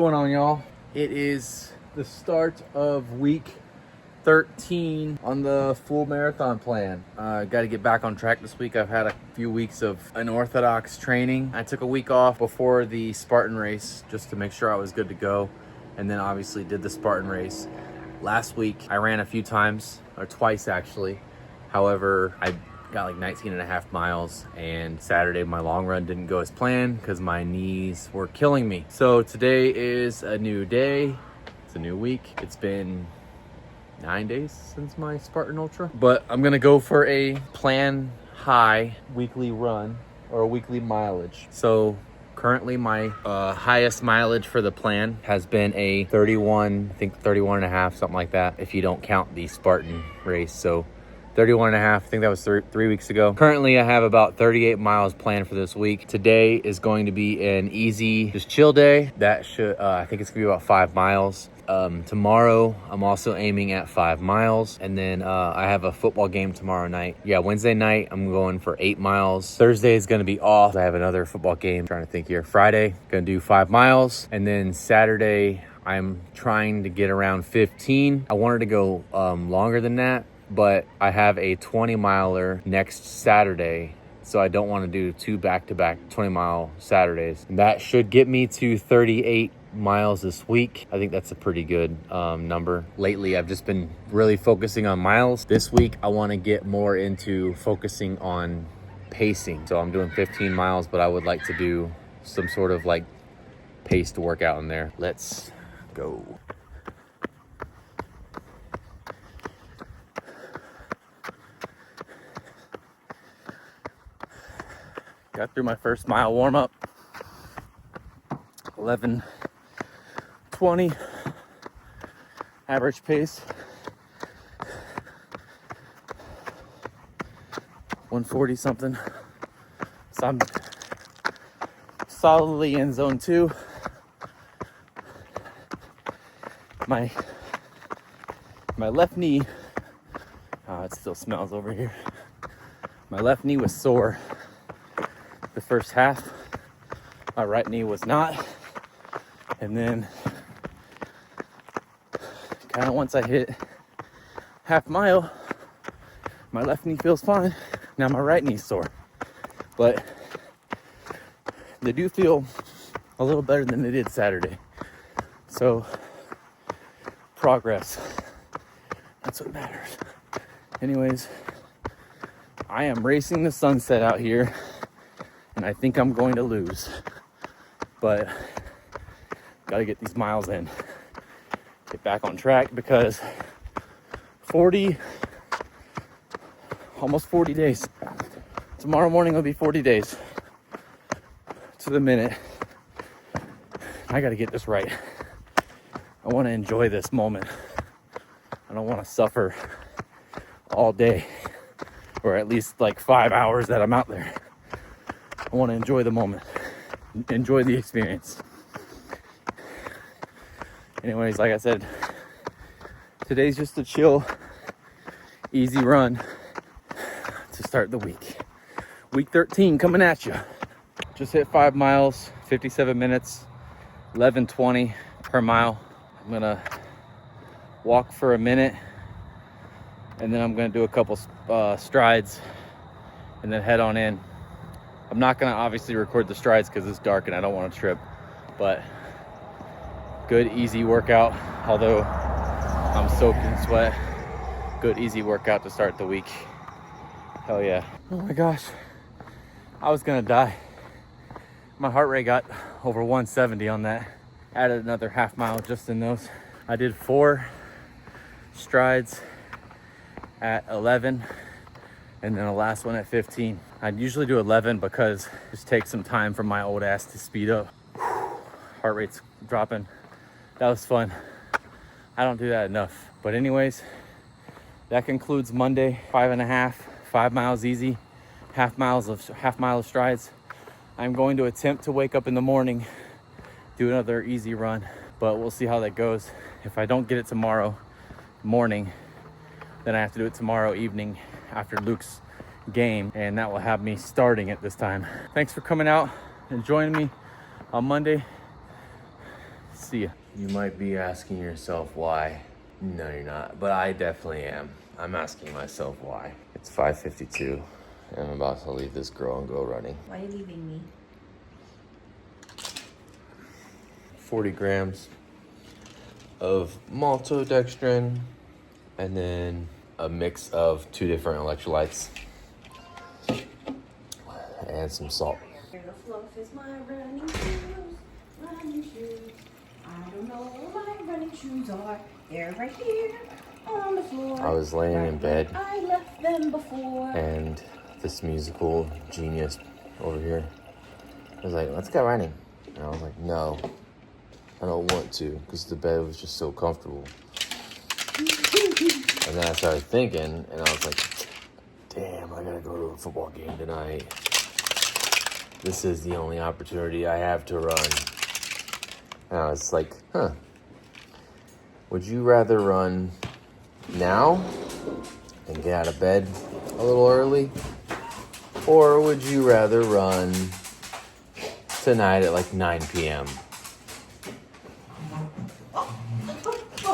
going on, y'all? It is the start of week 13 on the full marathon plan. Got to get back on track this week. I've had a few weeks of unorthodox training. I took a week off before the Spartan race just to make sure I was good to go, and then obviously did the Spartan race. Last week I ran a few times, or twice actually. However, I got like 19 and a half miles, and Saturday my long run didn't go as planned because my knees were killing me. So today is a new day. It's a new week. It's been 9 days since my Spartan Ultra, but I'm gonna go for a plan high weekly run or a weekly mileage. So currently my highest mileage for the plan has been a 31, I think 31 and a half, something like that, if you don't count the Spartan race. So 31 and a half, I think that was 3 weeks ago. Currently, I have about 38 miles planned for this week. Today is going to be an easy, just chill day. That should, I think it's gonna be about 5 miles. Tomorrow, I'm also aiming at 5 miles. And then I have a football game tomorrow night. Yeah, Wednesday night, I'm going for 8 miles. Thursday is gonna be off. I have another football game. I'm trying to think here. Friday, gonna do 5 miles. And then Saturday, I'm trying to get around 15. I wanted to go longer than that, but I have a 20 miler next Saturday, so I don't want to do 2 back-to-back 20-mile Saturdays. That should get me to 38 miles this week. I think that's a pretty good number. Lately, I've just been really focusing on miles. This week, I want to get more into focusing on pacing. So I'm doing 15 miles, but I would like to do some sort of like paced workout in there. Let's go. Got through my first mile warm up. 11:20 average pace. 140 something. So I'm solidly in zone 2. My left knee, it still smells over here. My left knee was sore the first half. My right knee was not. And then kind of once I hit half mile, my left knee feels fine. Now my right knee's sore, but they do feel a little better than they did Saturday. So progress, that's what matters. Anyways, I am racing the sunset out here, and I think I'm going to lose, but gotta get these miles in, get back on track, because almost 40 days. Tomorrow morning will be 40 days to the minute. I gotta get this right. I want to enjoy this moment. I don't want to suffer all day, or at least like 5 hours that I'm out there. I want to enjoy the moment, enjoy the experience. Anyways, like I said, today's just a chill, easy run to start the week. Week 13 coming at you. Just hit 5 miles, 57 minutes, 11:20 per mile. I'm gonna walk for a minute, and then I'm gonna do a couple strides, and then head on in. I'm not gonna obviously record the strides because it's dark and I don't want to trip, but good easy workout. Although I'm soaked in sweat, good easy workout to start the week. Hell yeah. Oh my gosh, I was gonna die. My heart rate got over 170 on that. Added another half mile just in those. I did 4 strides at 11, and then the last one at 15. I'd usually do 11 because it just takes some time for my old ass to speed up. Heart rate's dropping. That was fun. I don't do that enough. But anyways, that concludes Monday. 5 miles easy, half mile of strides. I'm going to attempt to wake up in the morning, do another easy run, but we'll see how that goes. If I don't get it tomorrow morning, then I have to do it tomorrow evening after Luke's game, and that will have me starting it this time. Thanks for coming out and joining me on Monday. See ya. You might be asking yourself why. No, you're not, but I definitely am. I'm asking myself why. It's 5:52, and I'm about to leave this girl and go running. Why are you leaving me? 40 grams of maltodextrin, and then a mix of 2 different electrolytes and some salt. The fluff is my running shoes, running shoes. I don't know where my running shoes are. They're right here on the floor. I was laying in bed, I left them before. and this musical genius over here was like, let's go running. And I was like, no, I don't want to, because the bed was just so comfortable. And then I started thinking, and I was like, damn, I gotta go to a football game tonight. This is the only opportunity I have to run. And I was like, would you rather run now and get out of bed a little early? Or would you rather run tonight at like 9 p.m.?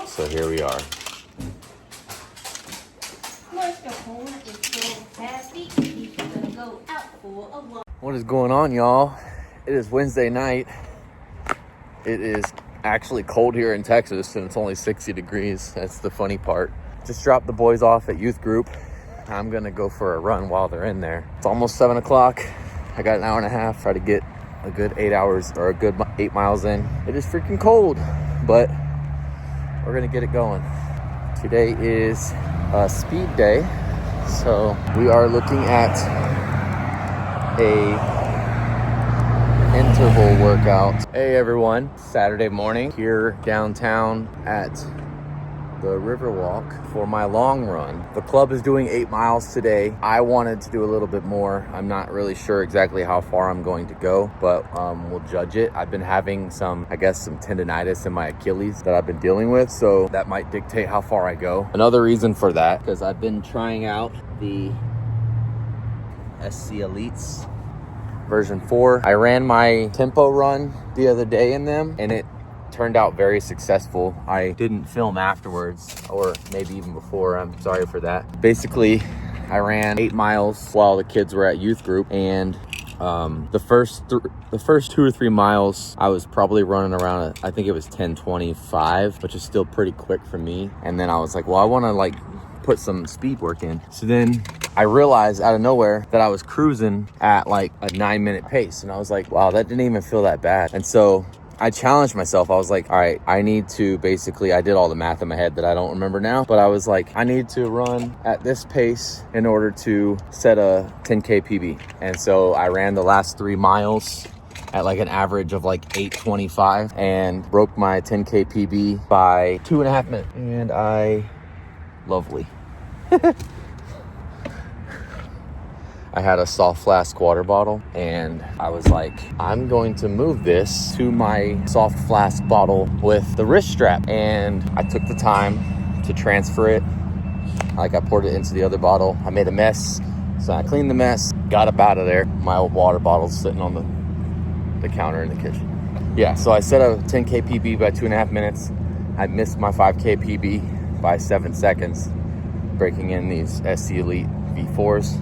So here we are. What is going on, y'all? It is Wednesday night. It is actually cold here in Texas, and it's only 60 degrees. That's the funny part. Just dropped the boys off at youth group. I'm gonna go for a run while they're in there. It's almost 7 o'clock. I got an hour and a half. Try to get a good 8 hours or a good 8 miles in. It is freaking cold, but we're gonna get it going. Today is a speed day, so we are looking at a interval workout. Hey everyone, Saturday morning here downtown at the Riverwalk for my long run. The club is doing 8 miles today. I wanted to do a little bit more. I'm not really sure exactly how far I'm going to go, but we'll judge it. I've been having some tendonitis in my Achilles that I've been dealing with, so that might dictate how far I go. Another reason for that, because I've been trying out the SC Elites version 4. I ran my tempo run the other day in them, and it turned out very successful. I didn't film afterwards, or maybe even before. I'm sorry for that. Basically, I ran 8 miles while the kids were at youth group, and the first 2 or 3 miles I was probably running around I think it was 10:25, which is still pretty quick for me. And then I was like, well, I want to put some speed work in. So then I realized out of nowhere that I was cruising at like a 9-minute pace, and I was like, wow, that didn't even feel that bad. And so I challenged myself. I was like, all right, I need to I did all the math in my head that I don't remember now, but I was like, I need to run at this pace in order to set a 10K PB. And so I ran the last 3 miles at like an average of like 8:25 and broke my 10K PB by 2.5 minutes. And lovely. I had a soft flask water bottle, and I was like, I'm going to move this to my soft flask bottle with the wrist strap. And I took the time to transfer it. I poured it into the other bottle. I made a mess, so I cleaned the mess, got up out of there. My old water bottle's sitting on the counter in the kitchen. Yeah, so I set a 10K PB by 2.5 minutes. I missed my 5K PB by 7 seconds, breaking in these SC Elite V4s.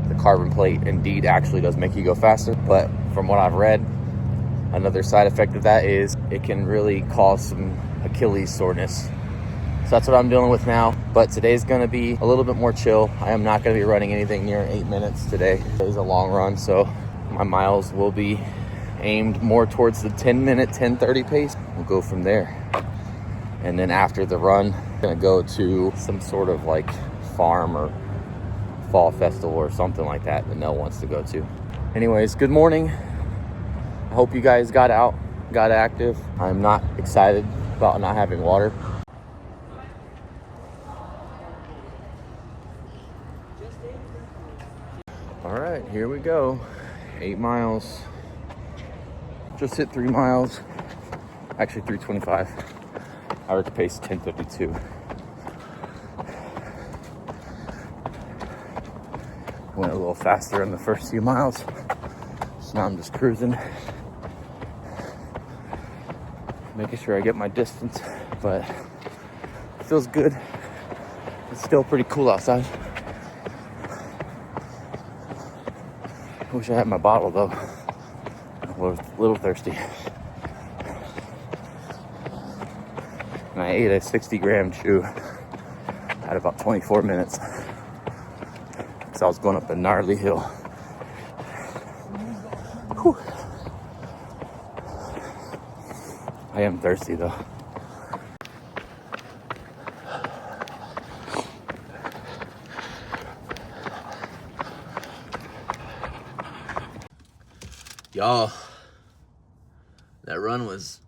The carbon plate indeed actually does make you go faster, but from what I've read, another side effect of that is it can really cause some Achilles soreness. So that's what I'm dealing with now, but today's gonna be a little bit more chill. I am not gonna be running anything near 8 minutes today. Today's a long run, so my miles will be aimed more towards the 10-minute, 10:30 pace. We'll go from there. And then after the run, I'm gonna go to some sort of farm or fall festival or something like that Nell wants to go to. Anyways, good morning. I hope you guys got out, got active. I'm not excited about not having water. All right, here we go. 8 miles. Just hit 3 miles. Actually 3:25. Average pace 10:52. Went a little faster in the first few miles, so now I'm just cruising. making sure I get my distance, but it feels good. It's still pretty cool outside. I wish I had my bottle though. I'm a little thirsty. And I ate a 60-gram chew at about 24 minutes. So I was going up a gnarly hill. Whew. I am thirsty though. Y'all, that run was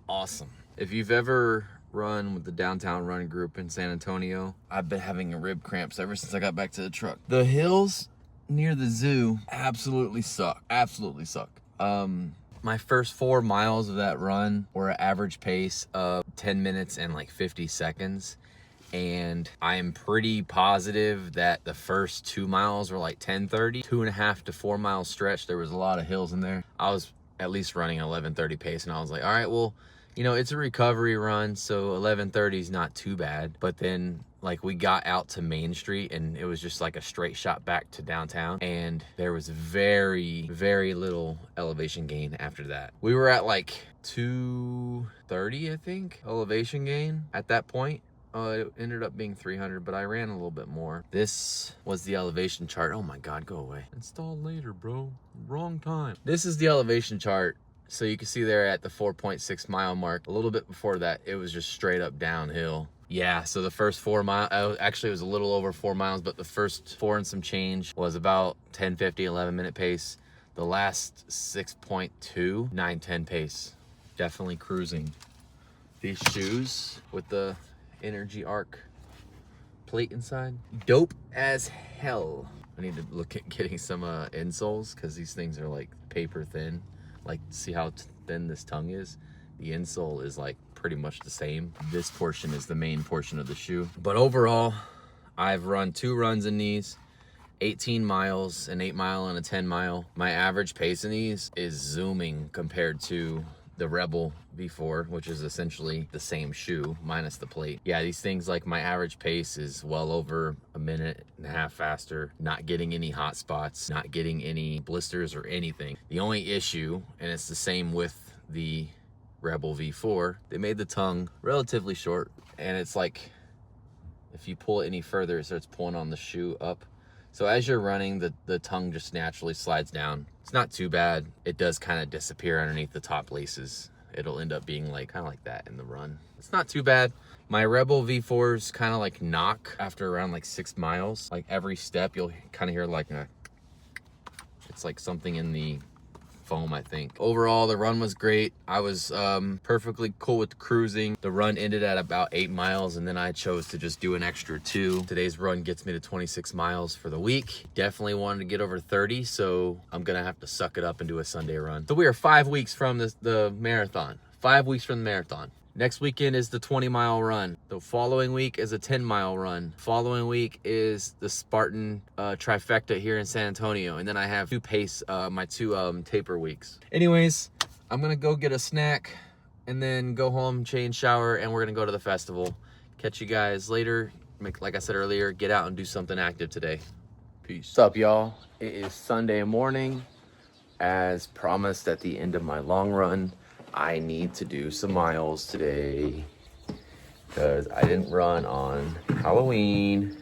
awesome. If you've ever run with the Downtown Run Group in San Antonio, I've been having rib cramps ever since I got back to the truck. The hills near the zoo absolutely suck. Absolutely suck. My first 4 miles of that run were an average pace of 10 minutes and like 50 seconds. And I am pretty positive that the first 2 miles were like 10:30. 2.5 to 4 mile stretch, there was a lot of hills in there. I was at least running 11:30 pace, and I was like, all right, well, you know, it's a recovery run, so 11:30 is not too bad. But then like we got out to Main Street and it was just like a straight shot back to downtown, and there was very, very little elevation gain after that. We were at like 230, I think, elevation gain at that point. It ended up being 300, but I ran a little bit more. This was the elevation chart. Oh my God, go away. Install later, bro. Wrong time. This is the elevation chart. So you can see there at the 4.6 mile mark, a little bit before that, it was just straight up downhill. Yeah, so the first 4 miles, actually it was a little over 4 miles, but the first 4 and some change was about 10:50, 11 minute pace. The last 6.2, 9:10 pace. Definitely cruising. These shoes with the Energy Arc plate inside, dope as hell. I need to look at getting some insoles, because these things are like paper thin. Like, see how thin this tongue is? The insole is like pretty much the same. This portion is the main portion of the shoe. But overall, I've run 2 runs in these, 18 miles, an 8 mile and a 10 mile. My average pace in these is zooming compared to the Rebel V4, which is essentially the same shoe minus the plate. Yeah, these things, like, my average pace is well over a minute and a half faster, not getting any hot spots, not getting any blisters or anything. The only issue, and it's the same with the Rebel V4, they made the tongue relatively short, and it's like if you pull it any further, it starts pulling on the shoe up. So as you're running, the tongue just naturally slides down. It's not too bad. It does kind of disappear underneath the top laces. It'll end up being like kind of like that in the run. It's not too bad. My Rebel V4s kind of like knock after around like 6 miles. Like every step, you'll kind of hear like it's like something in the foam, I think. Overall, the run was great. I was perfectly cool with the cruising. The run ended at about 8 miles, and then I chose to just do an extra 2. Today's run gets me to 26 miles for the week. Definitely wanted to get over 30, so I'm gonna have to suck it up and do a Sunday run. So we are 5 weeks from the marathon. 5 weeks from the marathon. Next weekend is the 20-mile run. The following week is a 10-mile run. Following week is the Spartan trifecta here in San Antonio. And then I have my two taper weeks. Anyways, I'm gonna go get a snack and then go home, change, shower, and we're gonna go to the festival. Catch you guys later. Like I said earlier, get out and do something active today. Peace. What's up, y'all? It is Sunday morning. As promised at the end of my long run, I need to do some miles today because I didn't run on Halloween,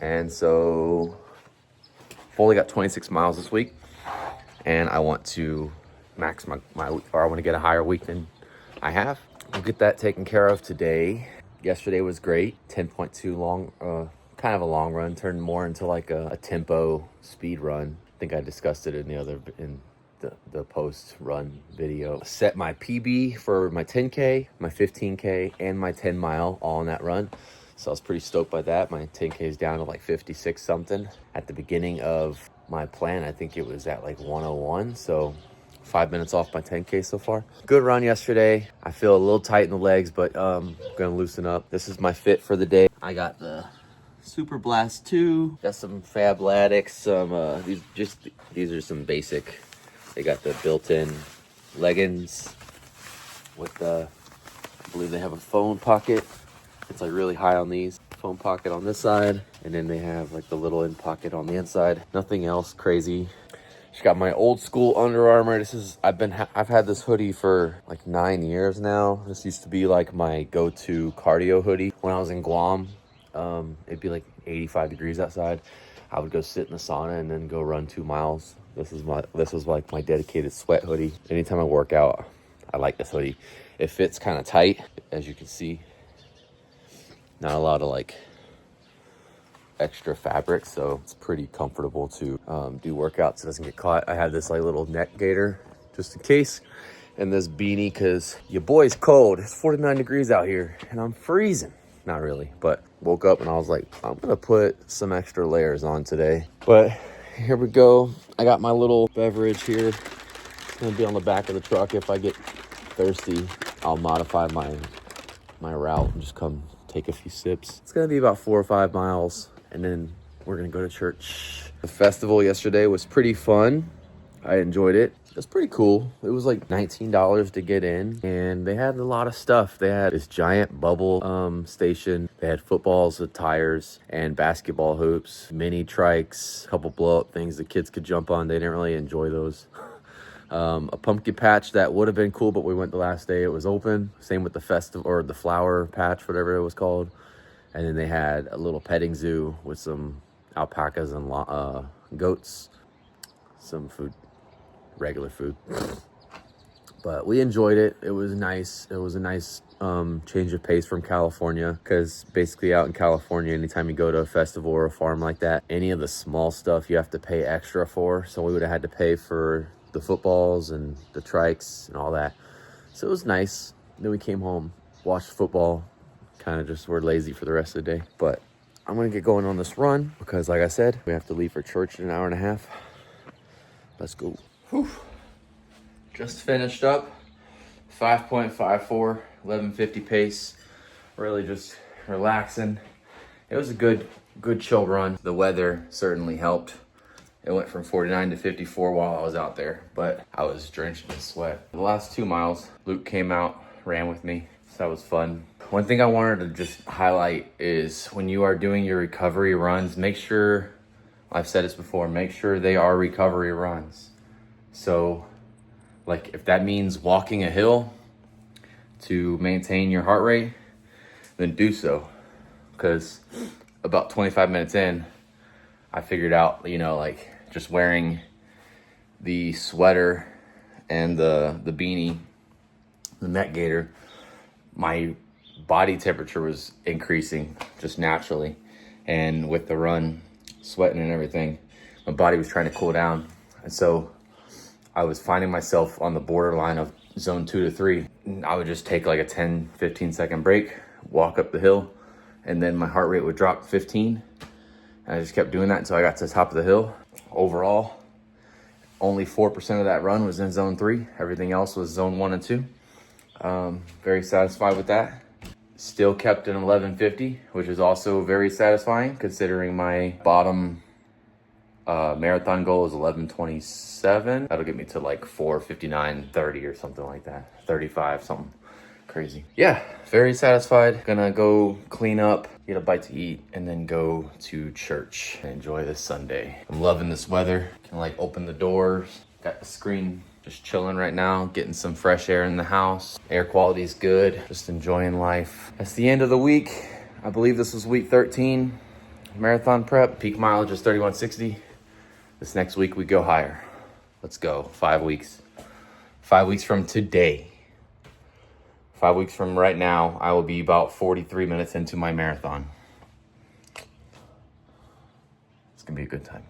and so I've only got 26 miles this week, and I want to max my or I want to get a higher week than I have. We'll get that taken care of today. Yesterday was great. 10.2 long, kind of a long run, turned more into like a tempo speed run. I think I discussed it in the post run video. Set my PB for my 10K, my 15K, and my 10 mile all in that run. So I was pretty stoked by that. My 10K is down to like 56 something. At the beginning of my plan, I think it was at like 101. So 5 minutes off my 10K so far. Good run yesterday. I feel a little tight in the legs, but I'm gonna loosen up. This is my fit for the day. I got the Super Blast 2. Got some Fabletics. These are some basic. They got the built-in leggings, with the, I believe they have a phone pocket. It's like really high on these. Phone pocket on this side, and then they have like the little in pocket on the inside. Nothing else crazy. Just got my old school Under Armour. This is, I've had this hoodie for like 9 years now. This used to be like my go-to cardio hoodie. When I was in Guam, it'd be like 85 degrees outside. I would go sit in the sauna and then go run 2 miles. This was like my dedicated sweat hoodie. Anytime I work out, I like this hoodie. It fits kind of tight, as you can see. Not a lot of like extra fabric, so it's pretty comfortable to do workouts. It doesn't get caught. I have this like little neck gaiter just in case, and this beanie because your boy's cold. It's 49 degrees out here and I'm freezing. Not really, but woke up and I was like, I'm gonna put some extra layers on today. But here we go. I got my little beverage here. It's gonna be on the back of the truck. If I get thirsty, I'll modify my route and just come take a few sips. It's gonna be about 4 or 5 miles, and then we're gonna go to church. The festival yesterday was pretty fun. I enjoyed it. It was pretty cool. It was like $19 to get in, and they had a lot of stuff. They had this giant bubble station. They had footballs with tires and basketball hoops, mini trikes, a couple blow up things the kids could jump on. They didn't really enjoy those. A pumpkin patch that would have been cool, but we went the last day it was open. Same with the festival, or the flower patch, whatever it was called. And then they had a little petting zoo with some alpacas and goats, some food, regular food. But we enjoyed it. It was nice. It was a nice change of pace from California, because basically out in California, anytime you go to a festival or a farm like that, any of the small stuff you have to pay extra for. So we would have had to pay for the footballs and the trikes and all that. So it was nice. Then we came home, watched football, kind of just were lazy for the rest of the day. But I'm gonna get going on this run because, like I said, we have to leave for church in an hour and a half. Let's go. Whew. Just finished up 5.54, 11:50 pace. Really just relaxing. It was a good chill run. The weather certainly helped. It went from 49 to 54 while I was out there, but I was drenched in sweat. The last 2 miles, Luke came out, ran with me, so that was fun. One thing I wanted to just highlight is when you are doing your recovery runs, make sure, I've said this before, make sure they are recovery runs. So, like, if that means walking a hill to maintain your heart rate, then do so. Because about 25 minutes in, I figured out, you know, like just wearing the sweater and the beanie, the neck gaiter, my body temperature was increasing just naturally. And with the run, sweating and everything, my body was trying to cool down. And so I was finding myself on the borderline of zone 2 to 3. I would just take like a 10, 15 second break, walk up the hill, and then my heart rate would drop 15. And I just kept doing that until I got to the top of the hill. Overall, only 4% of that run was in zone 3. Everything else was zone 1 and 2. Very satisfied with that. Still kept an 11:50, which is also very satisfying considering my bottom marathon goal is 11:27. That'll get me to like 4:59:30 or something like that. 35, something crazy. Yeah, very satisfied. Gonna go clean up, get a bite to eat, and then go to church and enjoy this Sunday. I'm loving this weather. Can like open the doors. Got the screen just chilling right now, getting some fresh air in the house. Air quality is good. Just enjoying life. That's the end of the week. I believe this was week 13. Marathon prep. Peak mileage is 3160. This next week we go higher. Let's go. 5 weeks. 5 weeks from today. 5 weeks from right now, I will be about 43 minutes into my marathon. It's gonna be a good time.